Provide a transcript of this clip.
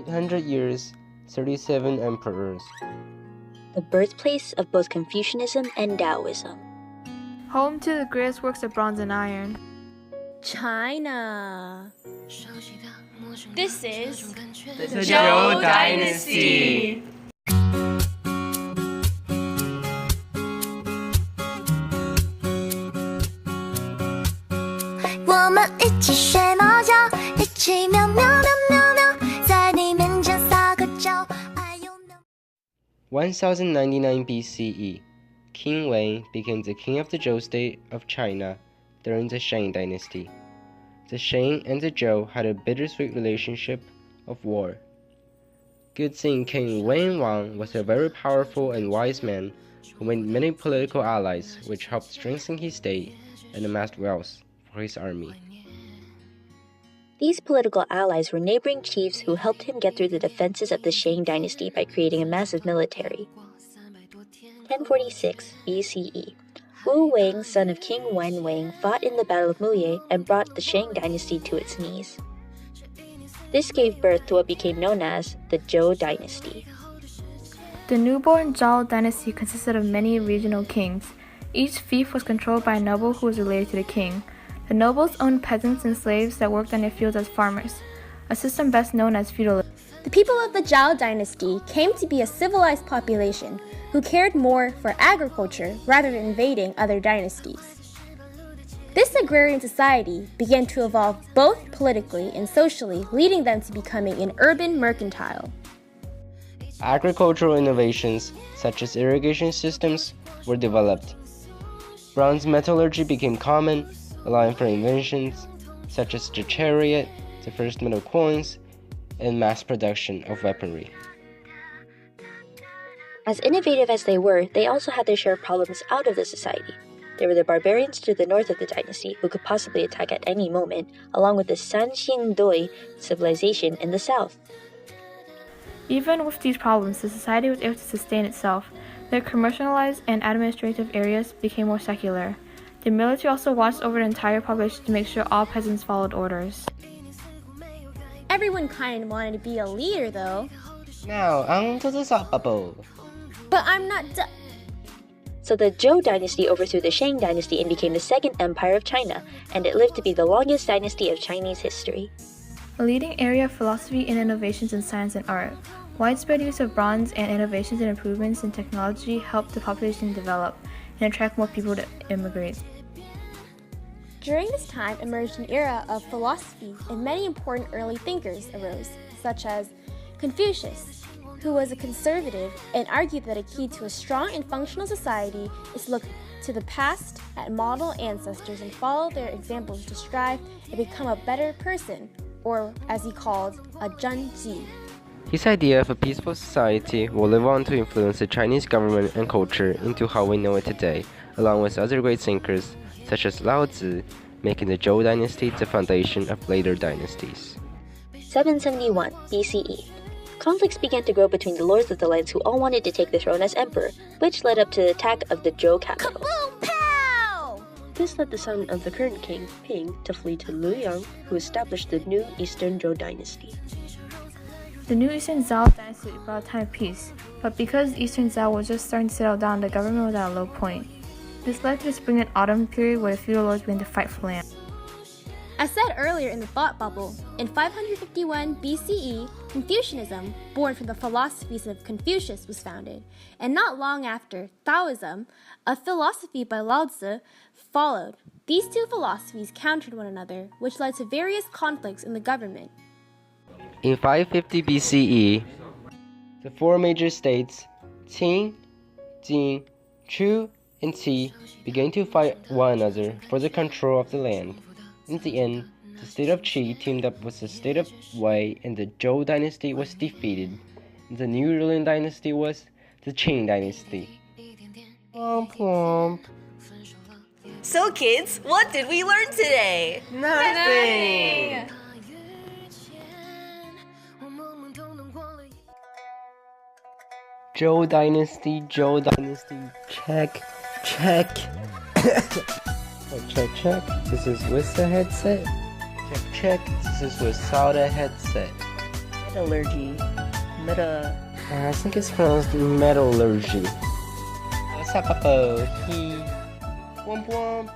800 years, 37 emperors. The birthplace of both Confucianism and Taoism. Home to the greatest works of bronze and iron. China. This is the Zhou Dynasty. (1099 BCE), King Wei became the king of the Zhou state of China during the Shang Dynasty. The Shang and the Zhou had a bittersweet relationship of war. Good King Wen Wang was a very powerful and wise man who made many political allies which helped strengthen his state and amassed wealth for his army. These political allies were neighboring chiefs who helped him get through the defenses of the Shang dynasty by creating a massive military. 1046 BCE, Wu Wang, son of King Wen Wang, fought in the Battle of Muye and brought the Shang dynasty to its knees. This gave birth to what became known as the Zhou dynasty. The newborn Zhou dynasty consisted of many regional kings. Each fief was controlled by a noble who was related to the king. The nobles owned peasants and slaves that worked on their fields as farmers, a system best known as feudalism. The people of the Zhou dynasty came to be a civilized population who cared more for agriculture rather than invading other dynasties. This agrarian society began to evolve both politically and socially, leading them to becoming an urban mercantile. Agricultural innovations, such as irrigation systems, were developed. Bronze metallurgy became common, allowing for inventions such as the chariot, the first metal coins, and mass production of weaponry. As innovative as they were, they also had their share of problems out of the society. There were the barbarians to the north of the dynasty who could possibly attack at any moment, along with the Sanxingdui civilization in the south. Even with these problems, the society was able to sustain itself. Their commercialized and administrative areas became more secular. The military also watched over the entire population to make sure all peasants followed orders. Everyone kind of wanted to be a leader, though. Now, on to the thought bubble. But I'm not So the Zhou dynasty overthrew the Shang dynasty and became the second empire of China, and it lived to be the longest dynasty of Chinese history. A leading area of philosophy and innovations in science and art. Widespread use of bronze and innovations and improvements in technology helped the population develop and attract more people to immigrate. During this time emerged an era of philosophy, and many important early thinkers arose, such as Confucius, who was a conservative and argued that a key to a strong and functional society is to look to the past at model ancestors and follow their examples to strive and become a better person, or as he called, a zhenji. His idea of a peaceful society will live on to influence the Chinese government and culture into how we know it today, along with other great thinkers such as Lao Tzu, making the Zhou dynasty the foundation of later dynasties. 771 BCE. Conflicts began to grow between the lords of the lands who all wanted to take the throne as emperor, which led up to the attack of the Zhou capital. Kaboom! Pow! This led the son of the current king, Ping, to flee to Luoyang, who established the new Eastern Zhou dynasty. The new Eastern Zhou dynasty brought a time of peace, but because Eastern Zhou was just starting to settle down, the government was at a low point. This led to the spring and autumn period where the feudal lords began to fight for land. As said earlier in the thought bubble, in 551 BCE, Confucianism, born from the philosophies of Confucius, was founded, and not long after, Taoism, a philosophy by Lao Tzu, followed. These two philosophies countered one another, which led to various conflicts in the government. In 550 BCE, the four major states, Qin, Jin, Chu, and Qi, began to fight one another for the control of the land. In the end, the state of Qi teamed up with the state of Wei, and the Zhou dynasty was defeated. The new ruling dynasty was the Qing dynasty. Womp womp. So kids, what did we learn today? Nothing! Zhou dynasty, check. Check. This is with the headset. Check. This is without a headset. Metallurgy. I think it's pronounced metallurgy. Sakapo. He. Womp womp.